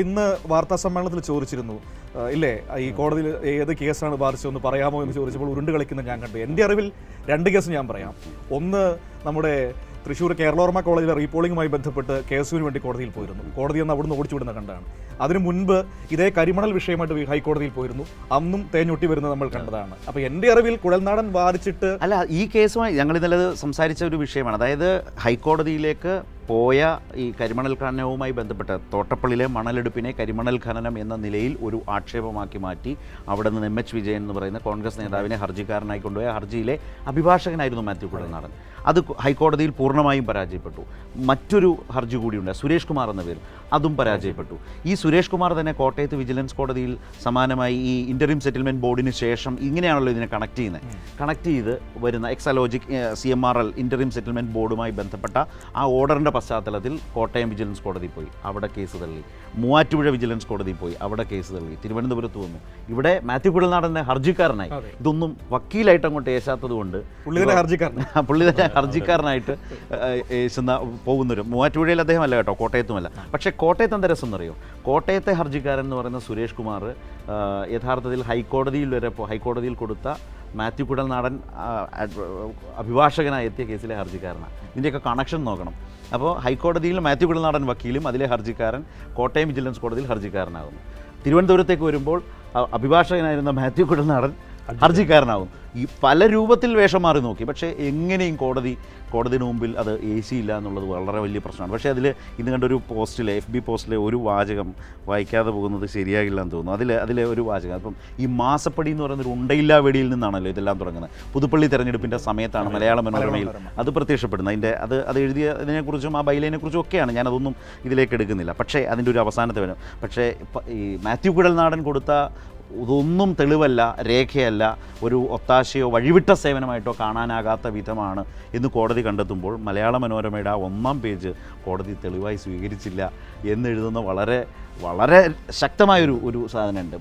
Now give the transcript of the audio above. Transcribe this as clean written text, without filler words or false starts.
ഇന്ന് വാർത്താ സമ്മേളനത്തിൽ ചോദിച്ചിരുന്നു ഇല്ലേ ഈ കോടതിയിൽ ഏത് കേസാണ് ബാധിച്ചതെന്ന് പറയാമോ എന്ന് ചോദിച്ചപ്പോൾ ഉരുണ്ട് കളിക്കുന്നത് ഞാൻ കണ്ടു. എൻ്റെ അറിവിൽ 2 കേസ് ഞാൻ പറയാം. ഒന്ന് നമ്മുടെ തൃശ്ശൂർ കേരളോർമ്മ കോളേജിലെ റീപോളിംഗുമായി ബന്ധപ്പെട്ട് കേസുവിന് വേണ്ടി കോടതിയിൽ പോയിരുന്നു. കോടതി എന്ന് അവിടുന്ന് ഓടിച്ചുവിടുന്ന കണ്ടാണ്. അതിനു മുൻപ് ഇതേ കരിമണൽ വിഷയമായിട്ട് ഹൈക്കോടതിയിൽ പോയിരുന്നു. അന്നും തേഞ്ഞൊട്ടി വരുന്നത് നമ്മൾ കണ്ടതാണ്. അപ്പോൾ എൻ്റെ അറിവിൽ കുഴൽനാടൻ വാദിച്ചിട്ട് അല്ല, ഈ കേസുമായി ഞങ്ങൾ ഇന്നലെ സംസാരിച്ച ഒരു വിഷയമാണ്. അതായത് ഹൈക്കോടതിയിലേക്ക് പോയ ഈ കരിമണൽ ഖനനവുമായി ബന്ധപ്പെട്ട് തോട്ടപ്പള്ളിയിലെ മണലെടുപ്പിനെ കരിമണൽ ഖനനം എന്ന നിലയിൽ ഒരു ആക്ഷേപമാക്കി മാറ്റി അവിടെ നിന്ന് MH വിജയൻ എന്ന് പറയുന്ന കോൺഗ്രസ് നേതാവിനെ ഹർജിക്കാരനായി കൊണ്ടുപോയ ഹർജിയിലെ അഭിഭാഷകനായിരുന്നു മാത്യു കുഴൽനാടൻ. അത് ഹൈക്കോടതിയിൽ പൂർണ്ണമായും പരാജയപ്പെട്ടു. മറ്റൊരു ഹർജി കൂടിയുണ്ട്, സുരേഷ് കുമാർ എന്ന പേര്, അതും പരാജയപ്പെട്ടു. ഈ സുരേഷ് കുമാർ തന്നെ കോട്ടയത്ത് വിജിലൻസ് കോടതിയിൽ സമാനമായി ഈ ഇൻ്ററിം സെറ്റിൽമെൻറ്റ് ബോർഡിന് ശേഷം ഇങ്ങനെയാണല്ലോ ഇതിനെ കണക്ട് ചെയ്ത് വരുന്ന എക്സലോജിക് CMRL ഇൻ്ററിം സെറ്റിൽമെൻറ്റ് ബോർഡുമായി ബന്ധപ്പെട്ട ആ ഓർഡറിൻ്റെ പശ്ചാത്തലത്തിൽ കോട്ടയം വിജിലൻസ് കോടതി പോയി, അവിടെ കേസ് തള്ളി. മൂവാറ്റുപുഴ വിജിലൻസ് കോടതി പോയി, അവിടെ കേസ് തള്ളി. തിരുവനന്തപുരത്ത് വന്നു, ഇവിടെ മാത്യു കുഴൽനാടൻ്റെ ഹർജിക്കാരനായി. ഇതൊന്നും വക്കീലായിട്ട് അങ്ങോട്ട് ഏശാത്തത് കൊണ്ട് പുള്ളി തന്നെ ഹർജിക്കാരനായിട്ട് പോകുന്നവരും. മൂവാറ്റുപുഴയിൽ അദ്ദേഹമല്ല കേട്ടോ, കോട്ടയത്തുമല്ല. പക്ഷേ കോട്ടയത്ത് എന്താ രസം എന്നറിയോ, കോട്ടയത്തെ ഹർജിക്കാരൻ എന്ന് പറയുന്ന സുരേഷ് കുമാർ യഥാർത്ഥത്തിൽ ഹൈക്കോടതിയിൽ കൊടുത്ത മാത്യു കുഴൽനാടൻ അഭിഭാഷകനായി എത്തിയ കേസിലെ ഹർജിക്കാരനാണ്. ഇതിൻ്റെയൊക്കെ കണക്ഷൻ നോക്കണം. അപ്പോൾ ഹൈക്കോടതിയിൽ മാത്യു കുഴൽനാടൻ വക്കീലും അതിലെ ഹർജിക്കാരൻ കോട്ടയം വിജിലൻസ് കോടതിയിൽ ഹർജിക്കാരനാകുന്നു. തിരുവനന്തപുരത്തേക്ക് വരുമ്പോൾ അഭിഭാഷകനായിരുന്ന മാത്യു കുഴൽനാടൻ ഹർജിക്കാരനാകും. ഈ പല രൂപത്തിൽ വേഷം മാറി നോക്കി, പക്ഷേ എങ്ങനെയും കോടതിന് മുമ്പിൽ അത് AC ഇല്ല എന്നുള്ളത് വളരെ വലിയ പ്രശ്നമാണ്. പക്ഷേ അതിൽ ഇന്ന് കണ്ടൊരു പോസ്റ്റിലെ FB പോസ്റ്റിലെ ഒരു വാചകം വായിക്കാതെ പോകുന്നത് ശരിയാകില്ല എന്ന് തോന്നുന്നു. അതിലെ ഒരു വാചകം, അപ്പം ഈ മാസപ്പടി എന്ന് പറയുന്നൊരു ഉണ്ടയില്ലാ വെടിയിൽ നിന്നാണല്ലോ ഇതെല്ലാം തുടങ്ങുന്നത്. പുതുപ്പള്ളി തെരഞ്ഞെടുപ്പിൻ്റെ സമയത്താണ് മലയാള മനോരമയിൽ അത് പ്രത്യക്ഷപ്പെടുന്നത്. അത് എഴുതിയതിനെക്കുറിച്ചും ആ ബൈലൈനെക്കുറിച്ചും ഒക്കെയാണ്, ഞാനതൊന്നും ഇതിലേക്ക് എടുക്കുന്നില്ല. പക്ഷേ അതിൻ്റെ ഒരു അവസാനത്തെ വരും. പക്ഷേ ഈ മാത്യു കുഴൽനാടൻ കൊടുത്ത ഇതൊന്നും തെളിവല്ല, രേഖയല്ല, ഒരു ഒത്താശയോ വഴിവിട്ട സേവനമായിട്ടോ കാണാനാകാത്ത വിധമാണ് എന്ന് കോടതി കണ്ടെത്തുമ്പോൾ മലയാള മനോരമയുടെ ആ 1-ാം പേജ് കോടതി തെളിവായി സ്വീകരിച്ചില്ല എന്നെഴുതുന്ന വളരെ വളരെ ശക്തമായൊരു സാധനമുണ്ട്.